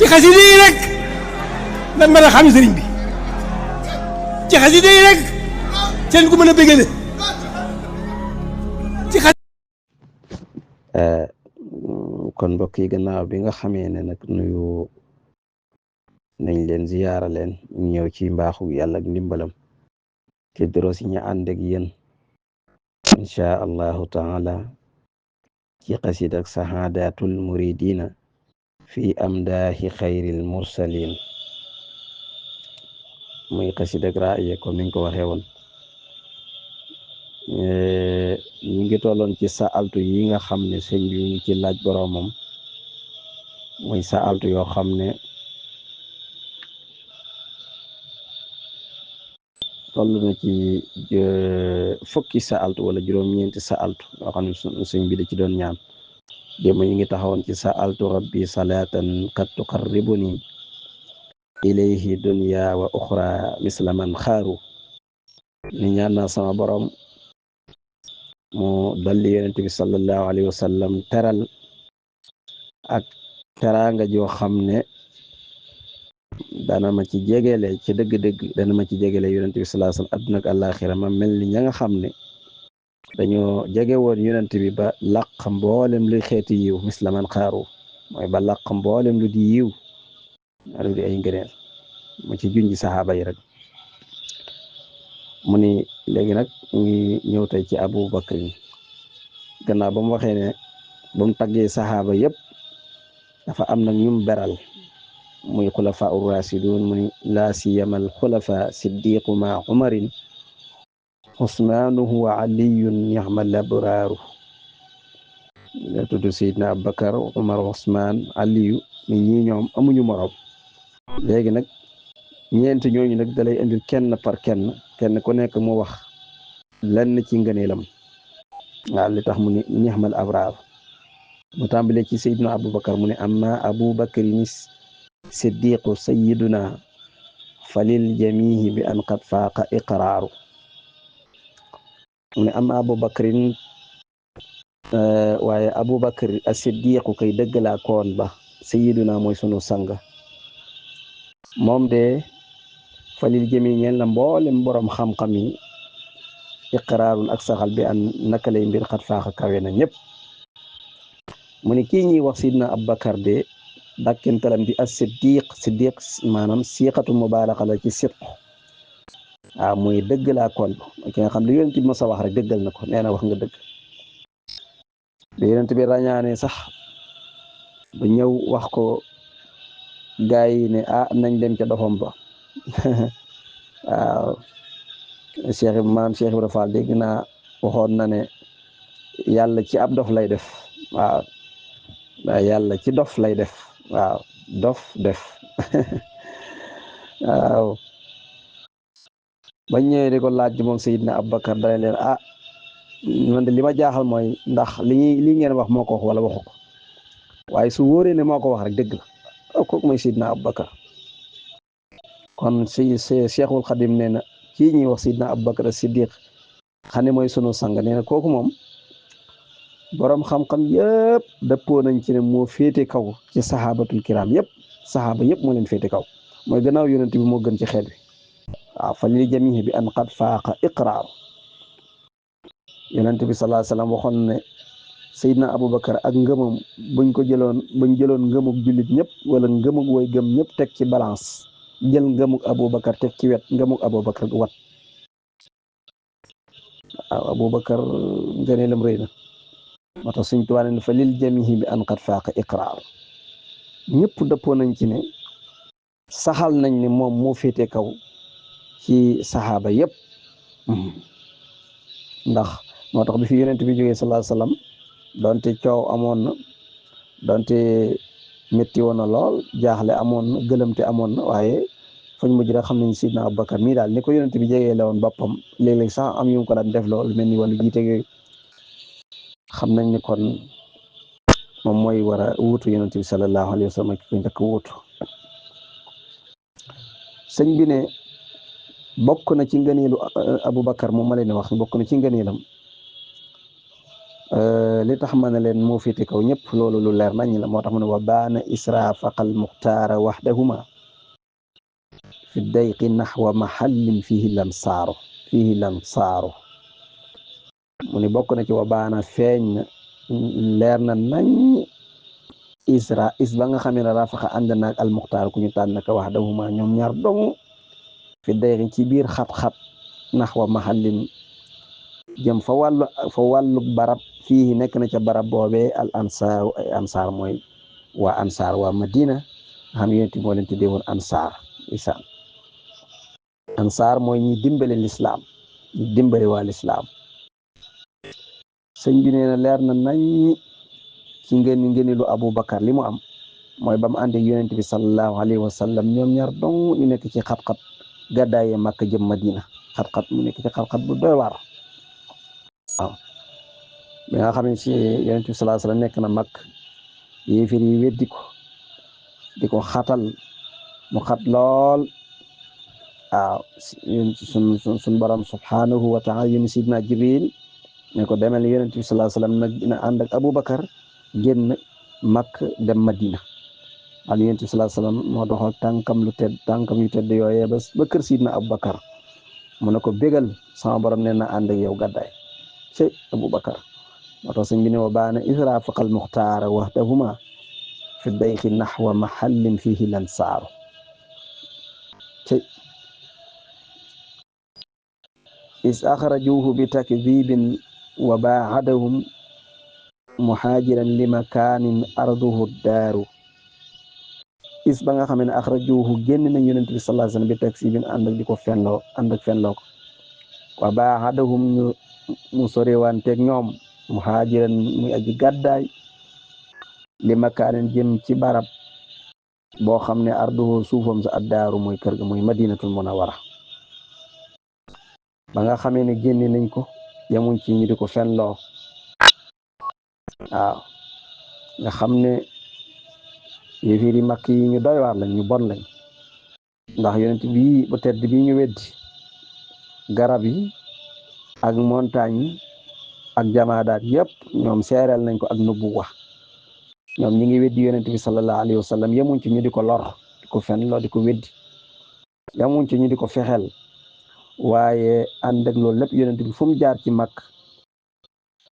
ci xasida yi rek lan mën a xam sëriñ bi ci xasida yi rek seen ku mën a bégale ci kon mbokk yi gannaaw bi nga xamee ne nag nuyu nañ leen ziyaara leen ñëw ci mbaaxu yàlla ak ndimbalam ci dros yi ñu ànd ak yéen inchaa allahu taala ci xasid ak sahaadatul muridina fi amdaahi xayril mursalin muy xasid ak raaya comme niñ ko waxee woon ñu ngi tolloon ci saaltu yi nga xam ne sëñ bi ngi ci laaj boroomam muy saaltu yoo xam ne toll na ci fukki saaltu wala juróom-ñeenti saaltu yoo xam ne sëñ bi da ci doon ñaan démb ñu ngi taxawoon ci saaltu rabbi salaatan qad tuqarribuni ilayhi dunya wa uxra misla man xaaru ni ñaan naa sama borom mu dolli yonent bi sallallahu alayhi wa sallam teral ak teraanga joo xam ne dana ma ci jegele ci dëgg-dëgg dana ma ci jegele yonent bi sallallahu alayhi wa sallam adduna ak àllaaxira ma mel ni ña nga xam ne dañoo jege woon yonent bi ba làq mboolem luy xeeti yiw misla man xaaru mooy ba làq mboolem lu di yiw lu di ay ngëneel mu ci junji saxaaba yi rek mu ni léegi nag ngi ñëw tey ci Abu Bakr gannaaw ba mu waxee ne ba mu taggee saxaaba yëpp dafa am nag ñum beral muy xulafa ur-rasidun mu ni laa siyamal xulafa siddiqu ma umarin usmanuhu wa aliyun nixmal abraaru la tudd Seydina Abubakar Umar Usmaan Aliyu ni ñii ñoom amuñu morom léegi nag ñeent ñooñu nag dalay indil kenn par kenn ku nekk mu wax lenn ci ngëneelam waaw li tax mu ni nixmal abraar mu tàmbalee ci Seydina Abubakar mu ne amma Abubakrin siddiqu sayyiduna falil jamihi bi an qad faaqa iqraaru mu ne amma Abubakrin waaye Abubakar as-siddiqu kay dëggalaa koon ba sayyiduna mooy sunu sang moom de falil jami ñeel na mboolem borom xam-xam yi iqraarun ak saxal bi an naka lay mbir xat faaxa kawe na ñëpp mu ne kii ñuy wax sidna Abubakar de dàkkintalam di as-siddiq maanaam siqatu mubaalaxa la ci sidq waaw muy dëgg laa kon ki nga xam ne yonent bi ma sa wax rek dëggal na ko nee na wax nga dëgg li yonent bi ràññaane sax ba ñëw wax ko gaa yi ne nañ dem ca dofam ba waaw maam Cheikh Ibrahima Fall dégg naa waxoon na ne yàlla ci ab dof lay def waaw yàlla ci dof lay def waaw dof def waaw bañ ñëwee di ko laaj moom Seydina Abubakar dana leen man de li ma jaaxal mooy ndax li ngeen wax moo ko wax wala waxu ko waaye su wóoree ne moo ko wax rek dëgg la kooku mooy Seydina Abubakar kon Cheikhul Xadim nee na kii ñuy wax Seydina Abubakar Siddiq xam ne mooy sunu sang nee na kooku moom boroom xam-xam yëpp dëppoo nañ ci ne moo féete kaw ci saxaabatul kiram yëpp saxaaba yëpp moo leen féete kaw mooy gannaaw yonent bi moo gën ci xeet bi waaw fa lil jamihi bi an qad faaqa iqraar yonent bi sallallahu alayhi wasallam waxoon ne Seydina Abubakar ak ngëmam buñ jëloon ngëmuk jullit ñëpp wala ngëmuk way gëm ñëpp teg ci balance jël ngëmuk Abubakar teg ci wet ngëmuk Abubakar wat waaw Abubakar ngëneelam rëy na moo tax suñ tuwaa ne fa lil jamihi bi an qad faaqa iqraar ñëpp dëppoo nañ ci ne saxal nañ ne moom moo féete kaw ci saxaaba yëpp ndax moo tax bi fi yonent bi jógee sallallahu alayhi wasallam donte coow amoon na donte métti woon na lool jaaxle amoon na gëlëmte amoon na waaye fañ mujj rek xam nañ Sidna Abubakar mii daal ni ko yonent bi jegee la woon boppam léeg-léeg sax am yu ko daan def lool mel ni wala jiite yooyu xam nañ ni kon moom mooy war a wuutu yonent bi sallallahu alayhi wasallam ki ko njëkk wuutu sëñ bi ne bokk na ci ngëneelu Abubakar moom ma leen wax bokk na ci ngëneelam li tax ma ne leen moo féete kaw ñëpp loolu lu leer nañ la moo tax mu ne wa baana israfaqal muxtaara waxdahuma fi dayqi naxwa mahallin fihi lansaaru mu ne bokk na ci wa baana feeñ na leer na nañ is ba nga xamee ne rafaqa ànd naag al muxtaar ku ñu tànn ka waxdahuma ñoom ñaar dong fi dayqi ci biir xat-xat naxwa mahallin jëm fa wàllu barab fii nekk na ca barab boobee al ansaaru ay ansaar mooy waa ansaar waa Madina nga xam yonent moo leen tuddee woon ansaar isaan ansaar mooy ñi dimbale lislaam ñi dimbale waa lislaam sëñ bi nee na leer na nañ ci ngeen lu Aboubacar li mu am mooy ba mu ànd ak yonent bi sallallahu alayhi wa sallam ñoom ñaar dong ñu nekk ci xat-xat gàddaaye Makka jëm Madina xat-xat mu nekk ci xat-xat bu doy waar waaw bi nga xam ne si yonent bi sallallahu alayhi wa sallam nekk na mag yéefir yi weddi ko di ko xatal mu xat lool waaw sun borom subhanahu wa taala yónni sidna Jibril ne ko demel yonent bi sallallahu alayhi wa sallam nag dina ànd ak Aboubacar génn Makka dem Madina al yonent bi sallallahu alayhi wa sallam moo doxal tànkam yu tedd yooyee ba kër sidna Aboubacar mu ne ko bégal sama borom nee na ànd ak yow gàddaay ci Aboubacar moo tax sëñ bi ne wa baana israfaqal muxtaara waxdahuma fi dayqi naxwa mahallin fihi lansaaru ci is axrajuhu bi takdibin wa baadahum muhaajiran li makaanin arduhu daaru is ba nga xam ne axrajuhu génn nañ yonent bi sallallahu alayhi wa sallam bi takdibin ànd ak di ko fenloo ko wa baadahum mu sorewanteeg ñoom muhaajiran muy aji gàddaay li makaanin jëm ci barab boo xam ne arduhu suufam sa addaaru mooy kër ga muy madinatul munawara ba nga xamee ne génne nañ ko yamuñ ci ñu di ko fenloo waaw nga xam ne yéefiri makk yi ñu doy waar lañ ñu bon lañ ndax yonent bii bu tedd bii ñu weddi garab yi ak montagne yi ak jamaadaat yëpp ñoom seereel nañ ko ak nubuwa ñoom ñi ngi weddi yonent bi sallallahu alayhi wa sallam yemuñ ci ñu di ko lor di ko fenloo di ko weddi yemuñ ci ñu di ko fexeel waaye ànd ak loolu lépp yonent bi fu mu jaar ci mag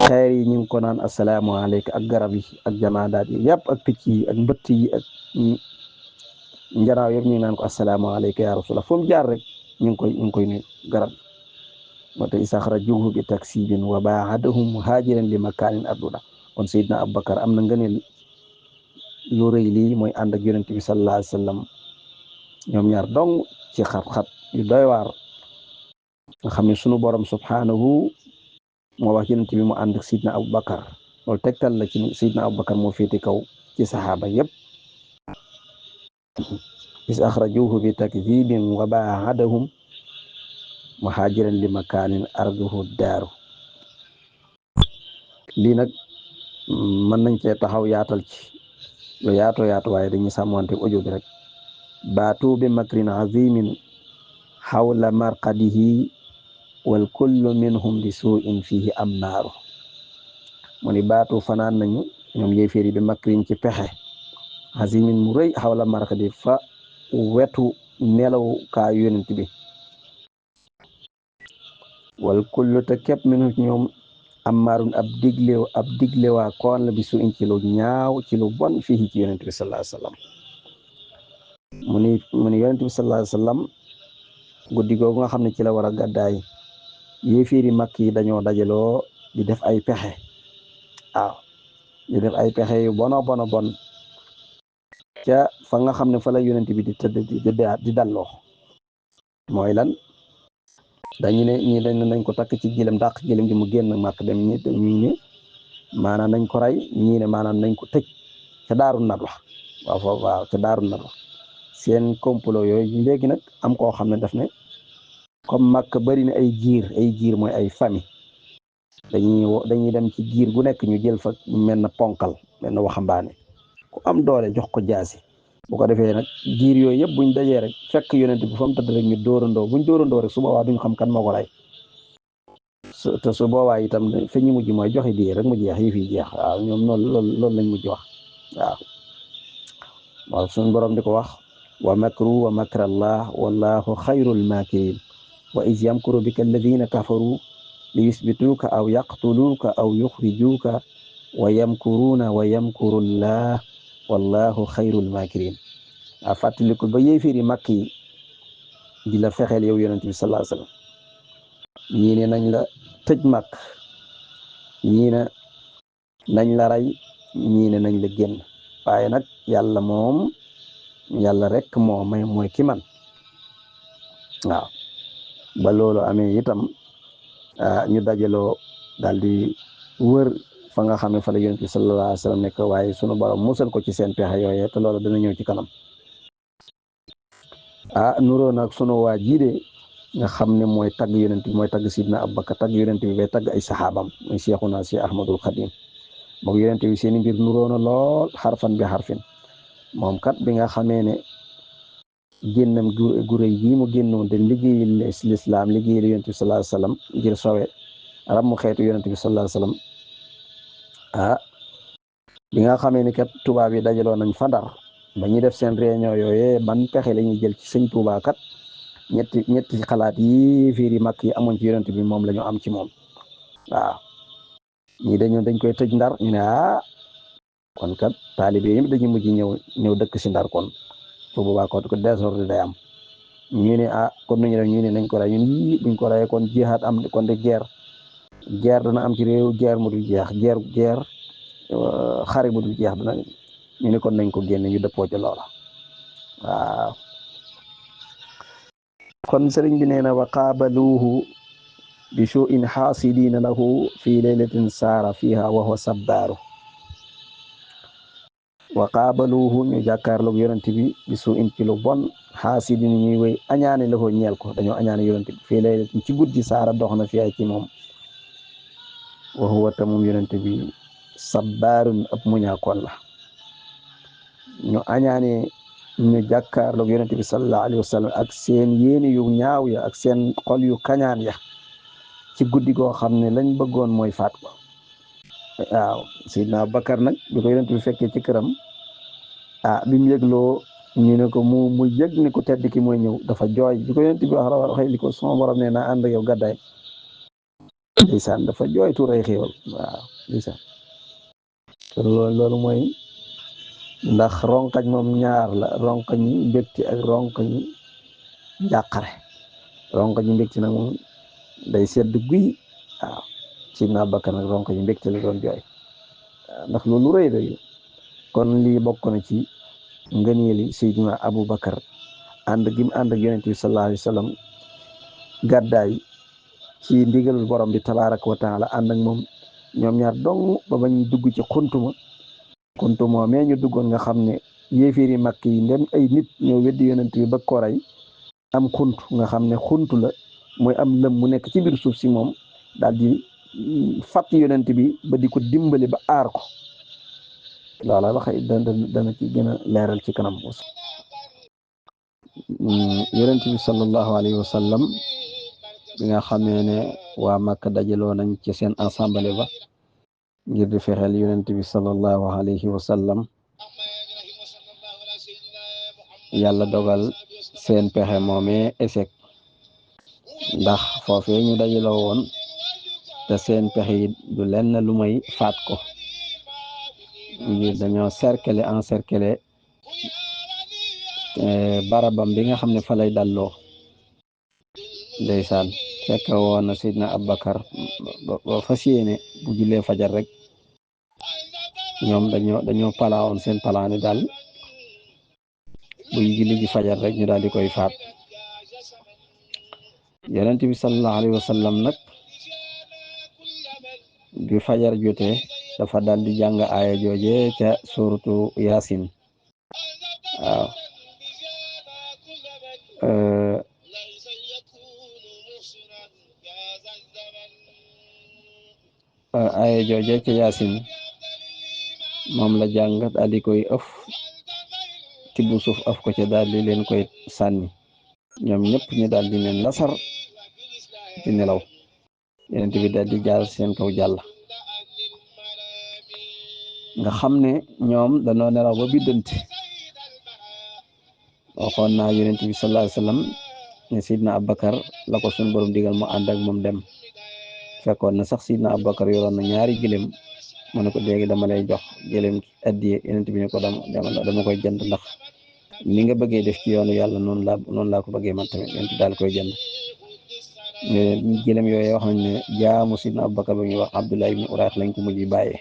xeer yi ñu ngi ko naan assalaamu aleyka ak garab yi ak jamaadaat yi yëpp ak picc yi ak mbëtt yi ak njanaaw yëpp ñu ngi naan ko assalaamu aleyka ya rasulallah fu mu jaar rek ñu ngi koy nuyu garab moo tax isaxrajuhu bi taksibin wa baadahum muhaajiran li makaanin arduda kon Seydina Aboubacar am na ngëneel lu rëy lii mooy ànd ak yonent bi sallallahu alayhi wa sallam ñoom ñaar dong ci xat-xat yu doy waar nga xam ne sunu borom subhanahu moo wax yonent bi mu ànd ak Seydina Aboubacar loolu tegtal la ci Seydina Aboubacar moo féete kaw ci saxaaba yëpp isaxrajuhu bi takdibin wa baadahum muhaajiran li makaanin arduhu daaru lii nag mën nañ cee taxaw yaatal ci lu yaatu waaye dañuy sàmmante audio bi rek baatu bi makrin azimin xawla marqadihi wal kullu minhum bi suu'in fihi am naaru mu ni baatu fanaan nañu ñoom yéeféer yi bi makrin ci pexe azimin mu rëy xawla marqadi fa wetu nelaw kaa yonent bi wal kullu te képp minu ci ñoom ammaarun ab digle waa koon la bi su in ci lu ñaaw ci lu bon fii ci yonent bi sallallahu alayhi wa sallam mu ni yonent bi sallallahu alayhi wa sallam guddi googu nga xam ne ci la war a gàddaay yéeféeri makk yi dañoo dajaloo di def ay pexe waaw di def ay pexe yu bon ca fa nga xam ne fa la yonent bi di tëdd di dalloo mooy lan dañu ne ñi dañ nañ ko takk ci gëlëm dàq gëlëm gi mu génn màkk dem ñi ne maanaam nañ ko rey ñii ne maanaam nañ ko tëj ca daaru nadwa waaw ca daaru nadwa seen complot yooyu léegi nag am koo xam ne daf ne comme màkk bari na ay giir mooy ay famille dañuy dem ci giir gu nekk ñu jël fa mel na ponkal mel na waxambaane ku am doole jox ko jaasi bu ko defee nag giir yooyu yëpp buñ dajee rek fekk yonent bi fa mu tëdd rek ñu dóorandoo buñ dóorandoo rek su boobaa duñ xam kan moo ko rey te su boobaa itam fi ñu mujj mooy joxe di rek mu jeex yi fi jeex waaw ñoom loolu lañ mujj wax waaw suñu borom di ko wax wa makru wa makra allah wallahu xayrul makirin wa iz yamkuru bika alladina kafaru li yusbituuka aw yaqtuluuka aw yuxrijuuka wa yamkuruuna wa yamkuru llah wallahu xayrul makirin a fàttaliku ba yéeféeri màkk yi di la fexeel yow yonent bi sallallahu alayhi wasallam ñii ne nañ la tëj màkk ñii ne nañ la rey ñii ne nañ la génn waaye nag yàlla rek mooy ki man waaw ba loolu amee itam ñu dajaloo daal di wër fa nga xam ne fa la yonent bi sallallahu alayhi wasallam nekk waaye sunu borom musal ko ci seen pexe yooyee te loolu dana ñëw ci kanam nuroo nag sunu waa jii de nga xam ne mooy tagg yonent bi mooy tagg sidna Abubakar tagg yonent bi bay tagg ay saxaabam muy Seexuna si Ahmadul Xadim moom yonent bi seen mbir nuroo na lool xarfan bi xarfin moom kat bi nga xamee ne génnam gu rëy gii mu génnoon de liggéeyal lislaam liggéeyal yonent bi sallallahu alayhi wasallam ngir sowe ram mu xeetu yonent bi sallallahu alayhi wasallam bi nga xamee ni kat tubaab yi dajaloo nañ fa Ndar ba ñuy def seen réunion yooyee ban pexe la ñuy jël ci sëñ Tuubaa kat ñetti xalaat yi fiir yi mag yi amoon ci yonent bi moom la ñu am ci moom waaw ñii dañ koy tëj Ndar ñu ne kon kat taalibe yi dañuy mujj ñëw dëkk si Ndar kon su boobaa ko désordre day am ñu ne kon nu ñu def ñu ne nañ ko rey ñun buñ ko reyee kon jihaad am kon de guerre dana am ci réew guerre mu dul jeex guerre xare bu dul jeex dana ñu ne kon nañ ko génne ñu dëppoo ci loola waaw kon sëriñ bi nee na wa qaabaluuhu bi su'in xaasidina lahu fi laylatin saara fiha wa huwa sabbaaru wa qaabaluuhu ñu jàkkaarloog yonent bi su'in ci lu bon xaasidina ñuy wéy añaane lahu ñeel ko dañoo añaane yonent bi fi laylatin ci guddi saara dox na fi ay ci moom wa huwa ta moom yonent bi sabbaarun ab muñaakoon la ñu añaane ñu jàkkaarloog yonent bi sallallahu alayhi wa sallam ak seen yéene yu ñaaw ya ak seen xol yu kañaan ya ci guddi goo xam ne lañ bëggoon mooy faat ko waaw Seydina Bakar nag bi ko yonent bi fekkee ci këram bi mu yëgloo ñu ne ko mu yëg ni ku tedd ki mooy ñëw dafa jooy bi ko yonent bi waxee li ko sama borom ne naa ànd ak yow gàddaay ndeysaan dafa jooy tuuray xéewal waaw ndeysaan loolu mooy ndax ronkañ moom ñaar la ronkañ mbégte ak ronkañ njàqare ronkañ mbégte nag moom day sedd guy waaw Sidna Abubakar nag ronkañ mbégte la doon jooy ndax loolu rëy rëy kon lii bokk na ci ngëneeli Sidna Abubakar ànd gi mu ànd ak yonent bi sallallahu alayhi wa sallam gàddaay ci ndigalul borom bi tabaaraka wa taala ànd ak moom ñoom ñaar dong ba bañ dugg ci xuntuma mais ñu duggoon nga xam ne yéeféeri Makka yi ndem ay nit ñoo weddi yonent bi ba ko rey am xunt nga xam ne xunt la mooy am lëm mu nekk ci biir suuf si moom daal di fàtt yonent bi ba di ko dimbali ba aar ko loola wax dana ci gën a leeral ci kanam yonent bi sallallahu alayhi wa sallam bi nga xamee ne waa Makka dajaloo nañ ci seen assemblée ba ngir di fexeel yonent bi sallallahu alayhi wa sallam yàlla dogal seen pexe moomee échec ndax foofee ñu dajaloo woon te seen pexe yi du lenn lu may faat ko ngir dañoo encercler barabam bi nga xam ne fa lay dalloo ndeysaan fekk woon na Seydina Abubakar ba fas yéene bu jullee fajar rek ñoom dañoo palaawoon seen palaani daal bu julli ji fajar rek ñu daal di koy faat yonent bi sallallahu alayhi wa sallam nag bi fajar jotee dafa daal di jàng aaya jooje ca suratu Yaasin waaw aaya jooje ca Yaasin moom la jàng daal di koy ëf tibb suuf ëf ko ca daal di leen koy sànni ñoom ñëpp ñu daal di leen lasar ci nelaw yonent bi daal di jaar seen kaw jàll nga xam ne ñoom dañoo nelaw ba biddante waxoon naa yonent bi sallallahu alayhi wasallam ne Sidna Abubakar la ko suñu borom digal mu ànd ak moom dem fekkoon na sax Sidna Abubakar yoroon na ñaari gëléem mu ne ko léegi dama lay jox gëléem ki addiye yonent bi ne ko dama koy jënd ndax ni nga bëggee def ci yoonu yàlla noonu laa ko bëggee man tamit yonent daal koy jënd gëléem yooyu wax nañ ne jaamu Sidna Abubakar ba ñuy wax Abdullah ibn Urayq lañ ko mujj bàyyee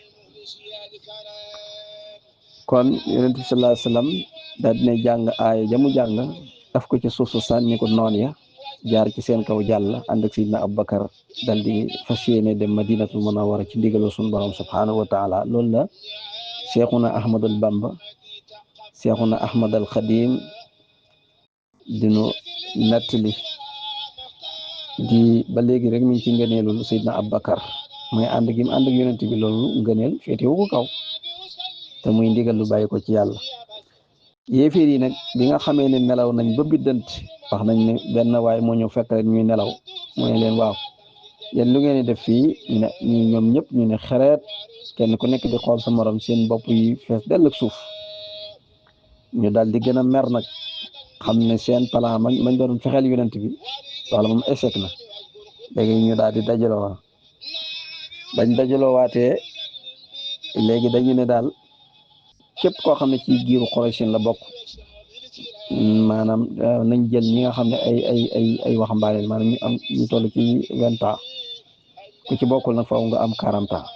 kon yonent bi sallallahu alayhi wasallam daal dina jàng aaya jamu jàng daf ko ci suuf su sànni ko noon ya jaar ci seen kaw jàll ànd ak Sidna Abubakar dal di fas yéene dem Madinatul Munawwara ci ndigalu sunu borom subhanahu wa taala loolu la Cheikhuna Ahmadul Bamba Cheikhuna Ahmadul Khadim dinu nettali di ba léegi rek mi ngi ci ngëneelul Sidna Abubakar mooy ànd gi mu ànd ak yonent bi loolu ngëneel féetewu ko kaw te muy ndigal lu bàyyi ko ci yàlla yéeféer yi nag bi nga xamee ne nelaw nañ ba biddanti wax nañ ne benn waaye moo ñëw fekk leen ñuy nelaw mu ne leen waaw yéen lu ngeen di def fii ñu ñoom ñëpp ñu ne xereet kenn ku nekk di xool sa morom seen bopp yi fees dell ak suuf ñu daal di gën a mer nag xam ne seen plan mañ doon fexeel yonent bi wala moom échec na léegi ñu daal di dajaloo bañ dajaloo waatee léegi dañu ne daal képp koo xam ne ci giiru Quraysh la bokk maanaam nañ jël ñi nga xam ne ay waxambaane maanaam ñu am ñu toll ci 20 ans ku ci bokkul nag faaw nga am 40 ans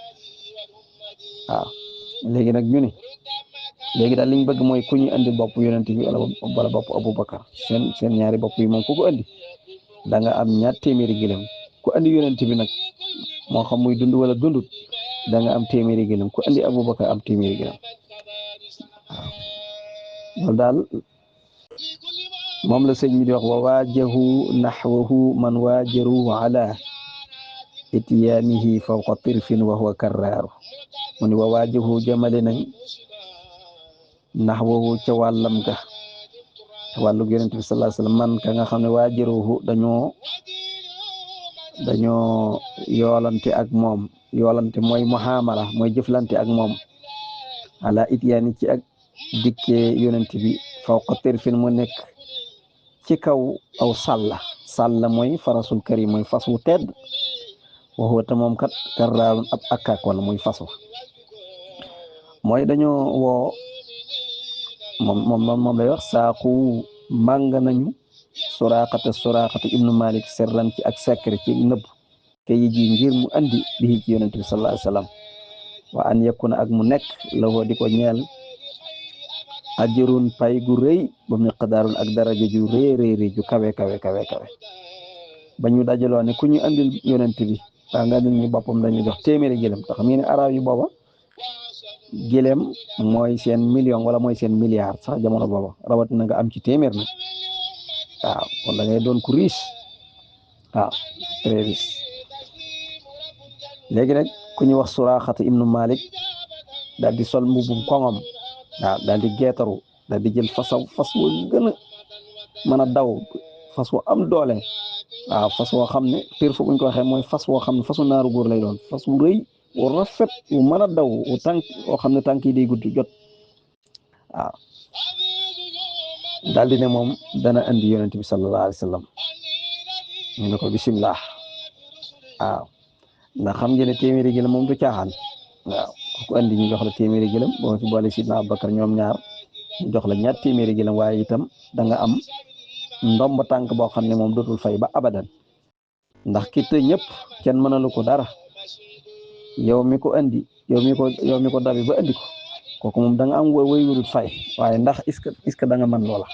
waaw léegi nag ñu ne léegi daal liñ bëgg mooy ku ñu andi bopp yonent bi wala bopp Abubakar seen ñaari bopp yi moom ku ko andi da nga am 2 téeméeri gëlëm ku andi yonent bi nag moo xam muy dund wala dundut da nga am 1 téeméeri gëlëm ku andi Abubakar am 1 téeméeri gëlëm waaw loolu daal moom la sëñ mi di wax wa waajahu naxwahu man waajaru ala ityaanihi fawqa tirfin wa huwa karraaru mu ni wa waajahu jëmale nañ naxwahu ca wàllam ga ca wàllu yonent bi sallallahu alayhi wasallam man ka nga xam ne waajaruhu dañoo yoolante ak moom yoolante mooy muhaamala mooy jëflante ak moom ala ityaani ci ak dikkee yonent bi fawqa tirfin mu nekk ci kaw aw sàlla mooy farasul karim mooy fas wu tedd waxu te moom kat karraarun ab akaakoon muy fas wa mooy dañoo woo moom lay wax saaqu màng nañu suraqata ibnu malik serran ci ak secret ci nëbb te yi ji ngir mu andi bi ci yonent bi sallallahu alayhi wasallam wa an yakuna ak mu nekk la woo di ko ñeel ajrun pay gu rëy ba miqdaarun ak daraja ju rëy ju kawe ba ñu dajaloo ne ku ñu andil yonent bi daa nga nit ñi boppam dañu jox 1 téeméeri gëlëm tax mi ne arab yi booba gëlëm mooy seen million wala mooy seen milliard sax jamono booba rawatina nga am ci 1 téeméer nag waaw kon da ngay doon ku riche waaw très riche léegi nag ku ñu wax Suraaxata ibnu Malik daal di sol mbubum koŋom waaw daal di geetaru daal di jël fas wa gën a mën a daw fas wa am doole waaw fas woo xam ne piir fu buñ ko waxee mooy fas woo xam ne fasu naaru góor lay doon fas wu rëy wu rafet wu mën a daw wu tànk woo xam ne tànk yi day gudd jot waaw daal di ne moom dana andi yonent bi sallallahu alayhi wa sallam ñu ne ko bisimilah waaw ndax xam ngeen ne 1 téeméeri gëlëm moom du caaxaan waaw ku andi ñu jox la 1 téeméeri gëlëm boo ci boole Sidna Abubakar ñoom ñaar ñu jox la 2 téeméeri gëlëm waaye itam da nga am ndomba tànk boo xam ne moom dootul fay ba abadan ndax ki te ñëpp kenn mënalu ko dara yow mi ko andi yow mi ko dabi ba andi ko kooku moom da nga am way wurut fay waaye ndax est-ce que da nga mën loola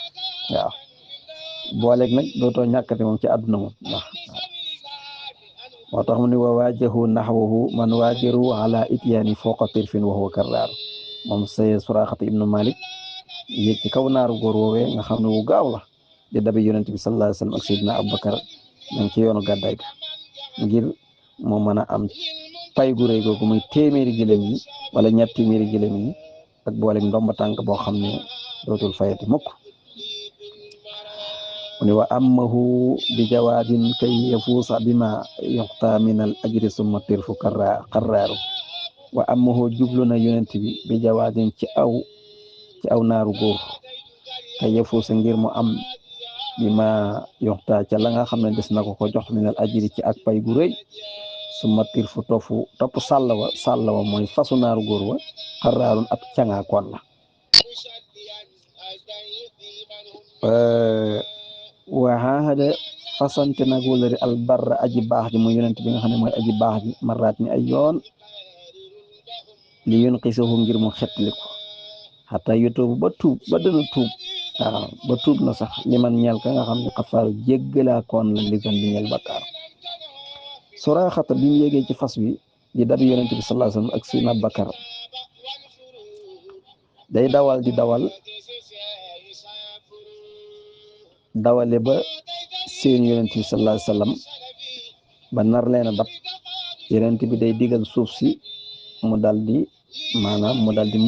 waaw booleeg nag dootoo ñàkkate moom ci àdduna moom ndax moo tax mu ne wa waajahu naxwahu man waajaru ala ityaani fawqa tirfin wa huwa karraaru moom say Suraaxata ibnu Malik yéeg ci kaw naaru góor woowee nga xam ne wu gaaw la di dabi yonent bi sallallahu alayhi wa sallam ak Seydina Abubakar ñu ci yoonu gàddaay ga ngir moo mën a am pay gu rëy googu muy 1 téeméeri gëlëm yi wala 2 téeméeri gëlëm yi ak booleeg ndomba tànk boo xam ne dootul fayati mukk wa ammahu bi jawaadin kay yafuusa bima yuxta min al ajri summa tirfu qarraaru wa ammahu jublu na yonent bi jawaadin ci aw naaru góor kay yafuusa ngir mu am bima yuxta ca la nga xam ne des na ko jox min al ajri ci ak pay gu rëy summa tirfu topp sàllawa mooy fasu naaru góor wa qarraarun ab cangaakoon la wa hahada fasante nag wala albarra aji baax ji muy yonent bi nga xam ne mooy aji baax ji maraat ni ay yoon li yun xisahu ngir mu xettali ko xataa yotoobu ba tuub ba dana tuub waaw ba tuub na sax li man ñeel ka nga xam ne xafaaru jéggalaa koon la lisan bi ñeel bakkaar Suraaxata bi mu yéegee ci fas wi di dabi yonent bi sallallahu alayhi wasallam ak Seydina Bakar day dawal di dawale ba seen yonent bi sallallahu alayhi wasallam ba nar leen a dab yonent bi day digal suuf si mu dal di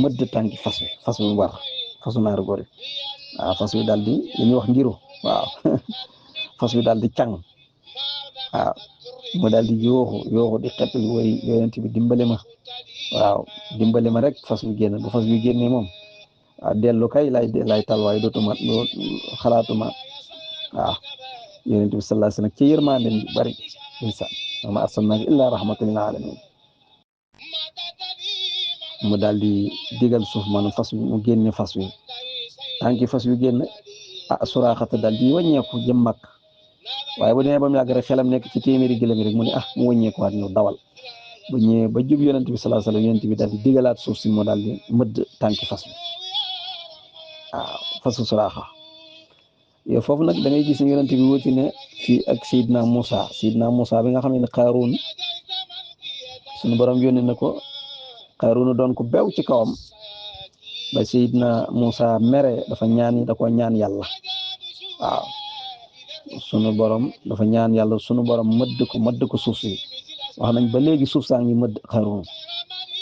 mëdd tànki fas wi mu war fasu naaru góor waaw fas wi dal di li ñuy wax ngiru waaw fas wi dal di càng waaw mu dal di yooxu di xettali woy yonent bi dimbale ma rek fas wi génn bu fas wi génnee moom waaw dellu kay lay tal waaye dootuma xalaatuma waaw yonent bi sallallahu alayhi wasallam ci yërmande bi bari insa ma arsalnaaka illaa rahmatan lil alamin mu daal di digal suuf maanaam fas wi mu génne fas wi tànki fas wi génn Suraaxata daal di wàññeeku jëm mag waaye bu demee ba mu yàgg rek xelam nekk ci téeméeri gëlëm rek mu ne mu wàññeeku waat ñu dawal bu ñëwee ba jub yonent bi sallallahu alayhi wasallam yonent bi daal di digalaat suuf si mu daal di mëdd tànki fas wi waaw fasu Suraaxa yow foofu nag da ngay gis ne yonent bi wuti ne fii ak Seydina Moussa bi nga xam ne Qaaruun suñu borom yónni na ko Qaaruun doon ko bew ci kawam ba Seydina Moussa mere da ko ñaan yàlla waaw sunu borom dafa ñaan yàlla sunu borom mëdd ko suuf si wax nañ ba léegi suuf saa ngi mëdd Qaaruun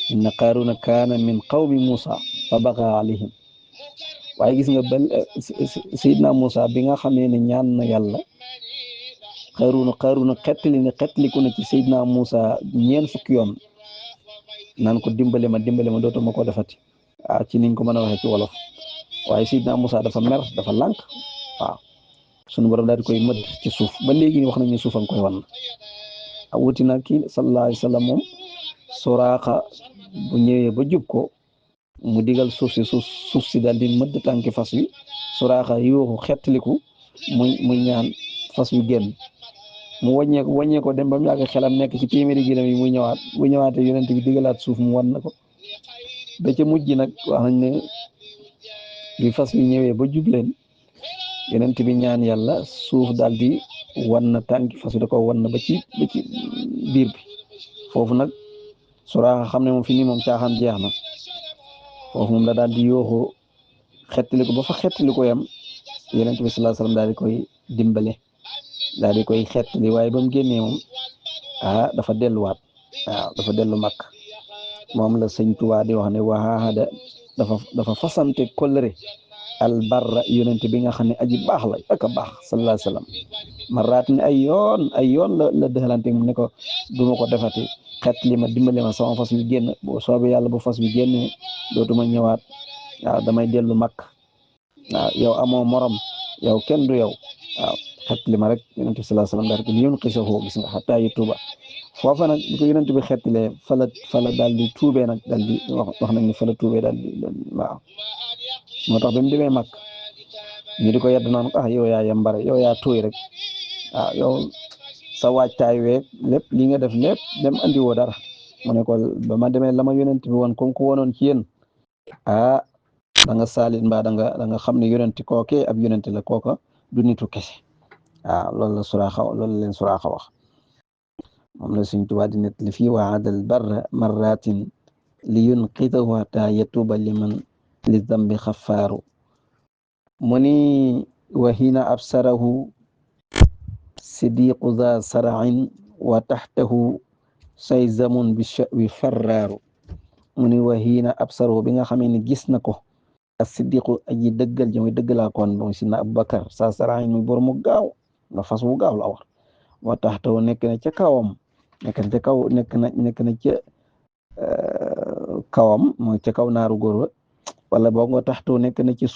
inna Qaaruuna kaana min qawmi Moussa fa bagaa alayhim waaye gis nga ba Seydina Moussa bi nga xamee ne ñaan na yàlla Qaaruuna xettaliku na ci Seydina Moussa ñeen fukki yoon naan ko dimbale ma dootuma ko defati ci niñ ko mën a waxee ci wolof waaye Seydina Moussa dafa mer dafa lànk waaw sunu borom daal di koy mëdd ci suuf ba léegi wax nañ ne suufam koy wan wuti na kii sallallahu alayhi wasallam moom Suraaxa bu ñëwee ba jub ko mu digal suuf si daal di mëdd tànki fas wi Suraaxa yuuxu xettaliku muy ñaan fas wi génn mu wàññee ko dem ba mu yàgg xelam nekk ci téeméeri gëlëm yi muy ñëwaat bu ñëwaatee yonent bi digalaat suuf mu wan na ko ba ca mujj nag wax nañ ne bi fas wi ñëwee ba jub leen yonent bi ñaan yàlla suuf daal di wan na tànki fas wi da ko wan na ba ci biir bi foofu nag Suraaxa xam ne moom fi nii moom caaxaan jeex na foofu moom la daal di yooxoo xettali ko ba fa xettali ko yam yonent bi sallallahu alayhi wasallam daal di koy dimbale daal di koy xettali waaye ba mu génnee moom dafa delluwaat dafa dellu mag moom la Sëñ Tuubaa di wax ne waahada dafa fasante kollëre albarra yonent bi nga xam ne aji baax la ak a baax sallallahu alayhi wasallam maraat ni ay yoon la dëxalante mu ne ko duma ko defati xettali ma dimbale ma sama fas wi génn boo soobee yàlla bu fas wi génn dootuma ñëwaat damay dellu mag yow amoo morom yow kenn du yow xettali ma rek yonent bi sallallahu alayhi wasallam daal ko li yoon xisafoo gis nga xataa yu tuuba foofa nag bi ko yonent bi xettalee fala daal di tuubee nag daal di wax nañ ni fala tuubee daal di waaw moo tax ba mu demee mag ñu di ko yedd naan yow yaa yambare yow yaa tooy rek yow sa waajtaay weeg lépp li nga def lépp dem andi woo dara mu ne ko ba ma demee la ma yonent bi woon comme ko wonoon ci yéen da nga saalit mbaa da nga xam ne yonent kooke ab yonent la kooka du nitu kese loolu la leen Suraaxa wax moom la Sëñ Tuubaa di net li fii waadal barra marratin li yunqitahu hatta yatuba liman li dambi xafaaru mu ni wa hina absarahu sidiqu za sara'in wa taxtahu sayzamun bi farraaru mu ni wa hina absarahu bi nga xamee ne gis na ko as-siddiqu aji dëggal ji muy dëggalaakoon ba muy sidna Abubakar saa saraayin muy bor mu gaaw na fas wu gaaw la war wa taxtaw nekk na ca kawam nekk na ca kaw nekk na ca kawam mooy ca kaw naaru góor ba wala boog wa taxtaw nekk na ca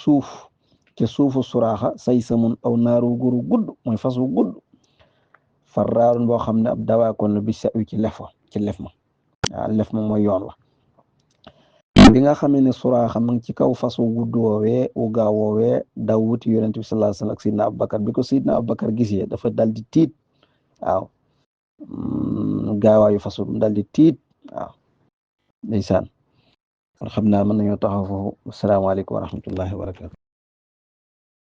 suufu suraaxa say samun aw naaru góoru gudd mooy fas wu gudd farraarun boo xam ne ab dawaakoon la bi sa ci lef ma waaw lef ma mooy yoon wa bi nga xamee ne suraaxa ma ngi ci kaw fas wu gudd woowee wu gaaw woowee daw wuti yonent bi sallallahu alayhi wasallam ak sidna Abubakar bi ko sidna Abubakar gisee dafa dal di tiit waaw gaawaayu fas wu dal di tiit waaw ndeysaan kon xam naa mën nañoo taxaw foofu asalaamaaleykum wa rahmatullahi wa barakatu